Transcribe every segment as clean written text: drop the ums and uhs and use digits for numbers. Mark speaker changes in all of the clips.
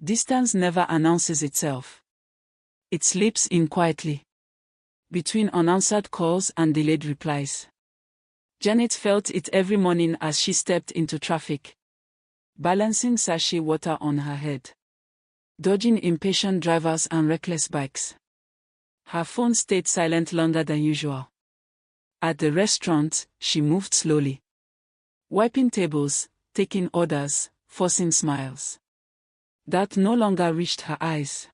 Speaker 1: Distance never announces itself. It slips in quietly, between unanswered calls and delayed replies. Janet felt it every morning as she stepped into traffic, balancing sachet water on her head, dodging impatient drivers and reckless bikes. Her phone stayed silent longer than usual. At the restaurant, she moved slowly, wiping tables, taking orders, forcing smiles that no longer reached her eyes.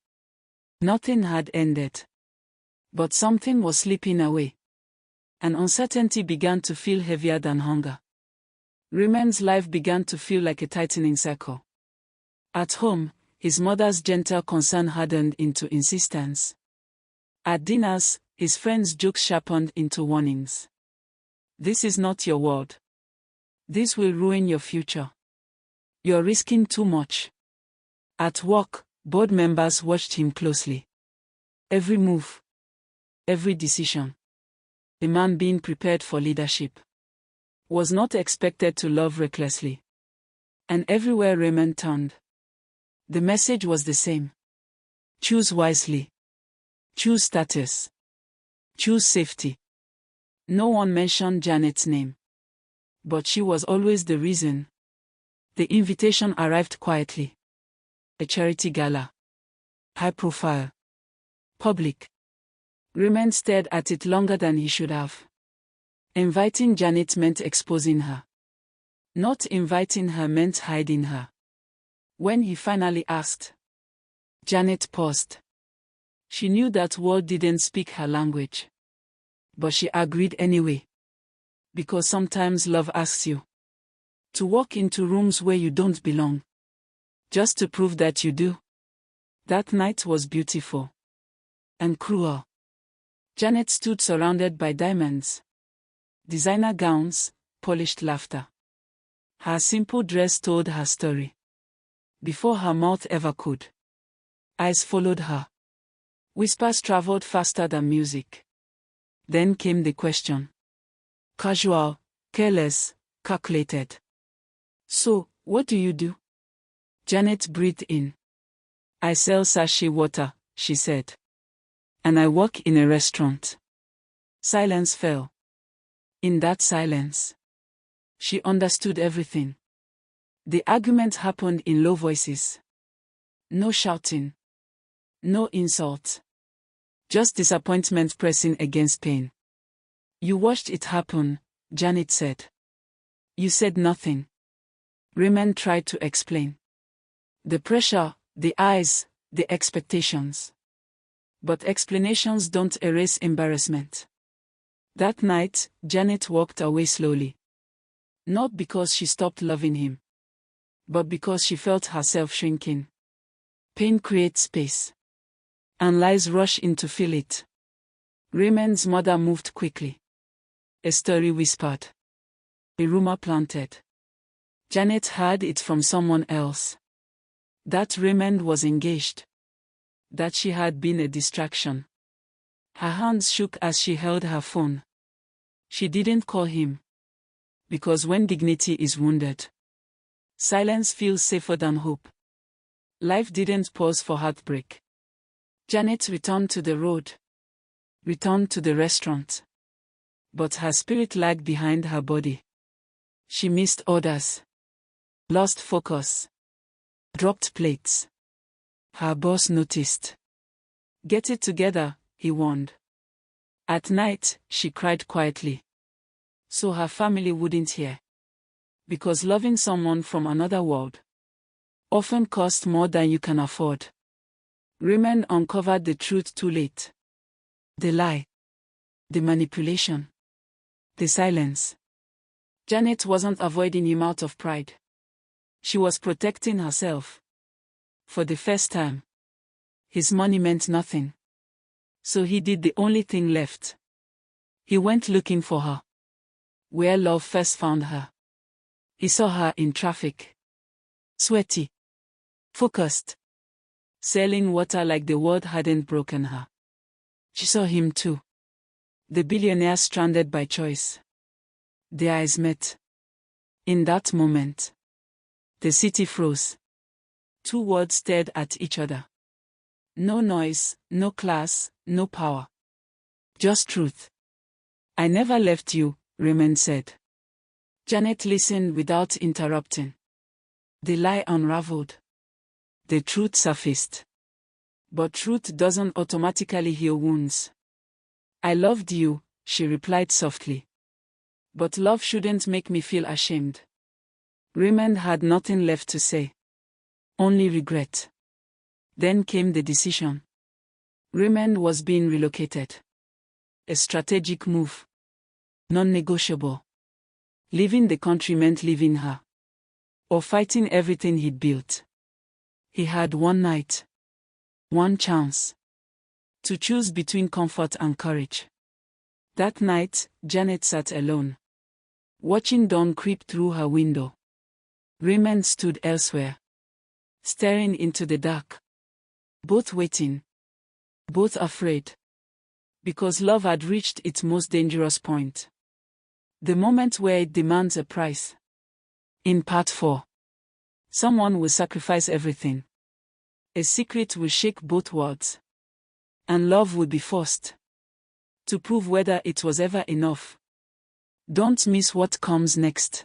Speaker 1: Nothing had ended, but something was slipping away. An uncertainty began to feel heavier than hunger. Raymond's life began to feel like a tightening circle. At home, his mother's gentle concern hardened into insistence. At dinners, his friends' jokes sharpened into warnings. This is not your world. This will ruin your future. You're risking too much. At work, board members watched him closely. Every move, every decision. A man being prepared for leadership was not expected to love recklessly. And everywhere Raymond turned, the message was the same. Choose wisely. Choose status. Choose safety. No one mentioned Janet's name, but she was always the reason. The invitation arrived quietly. A charity gala. High profile. Public. Raymond stared at it longer than he should have. Inviting Janet meant exposing her. Not inviting her meant hiding her. When he finally asked, Janet paused. She knew that word didn't speak her language. But she agreed anyway. Because sometimes love asks you to walk into rooms where you don't belong, just to prove that you do. That night was beautiful. And cruel. Janet stood surrounded by diamonds, designer gowns, polished laughter. Her simple dress told her story before her mouth ever could. Eyes followed her. Whispers traveled faster than music. Then came the question. Casual, careless, calculated. So, what do you do? Janet breathed in. I sell sachet water, she said. And I work in a restaurant. Silence fell. In that silence, she understood everything. The argument happened in low voices. No shouting. No insult. Just disappointment pressing against pain. You watched it happen, Janet said. You said nothing. Raymond tried to explain. The pressure, the eyes, the expectations. But explanations don't erase embarrassment. That night, Janet walked away slowly. Not because she stopped loving him, but because she felt herself shrinking. Pain creates space, and lies rush in to fill it. Raymond's mother moved quickly. A story whispered. A rumor planted. Janet heard it from someone else. That Raymond was engaged. That she had been a distraction. Her hands shook as she held her phone. She didn't call him. Because when dignity is wounded, silence feels safer than hope. Life didn't pause for heartbreak. Janet returned to the road. Returned to the restaurant. But her spirit lagged behind her body. She missed orders. Lost focus. Dropped plates. Her boss noticed. Get it together, he warned. At night, she cried quietly. So her family wouldn't hear. Because loving someone from another world often costs more than you can afford. Raymond uncovered the truth too late. The lie. The manipulation. The silence. Janet wasn't avoiding him out of pride. She was protecting herself. For the first time, his money meant nothing. So he did the only thing left. He went looking for her. Where love first found her. He saw her in traffic. Sweaty. Focused. Selling water like the world hadn't broken her. She saw him too. The billionaire stranded by choice. Their eyes met. In that moment, the city froze. Two words stared at each other. No noise, no class, no power. Just truth. I never left you, Raymond said. Janet listened without interrupting. The lie unraveled. The truth surfaced. But truth doesn't automatically heal wounds. I loved you, she replied softly. But love shouldn't make me feel ashamed. Raymond had nothing left to say. Only regret. Then came the decision. Raymond was being relocated. A strategic move. Non-negotiable. Leaving the country meant leaving her. Or fighting everything he'd built. He had one night. One chance. To choose between comfort and courage. That night, Janet sat alone. Watching dawn creep through her window. Raymond stood elsewhere. Staring into the dark. Both waiting. Both afraid. Because love had reached its most dangerous point. The moment where it demands a price. In part 4. Someone will sacrifice everything. A secret will shake both worlds. And love will be forced. To prove whether it was ever enough. Don't miss what comes next.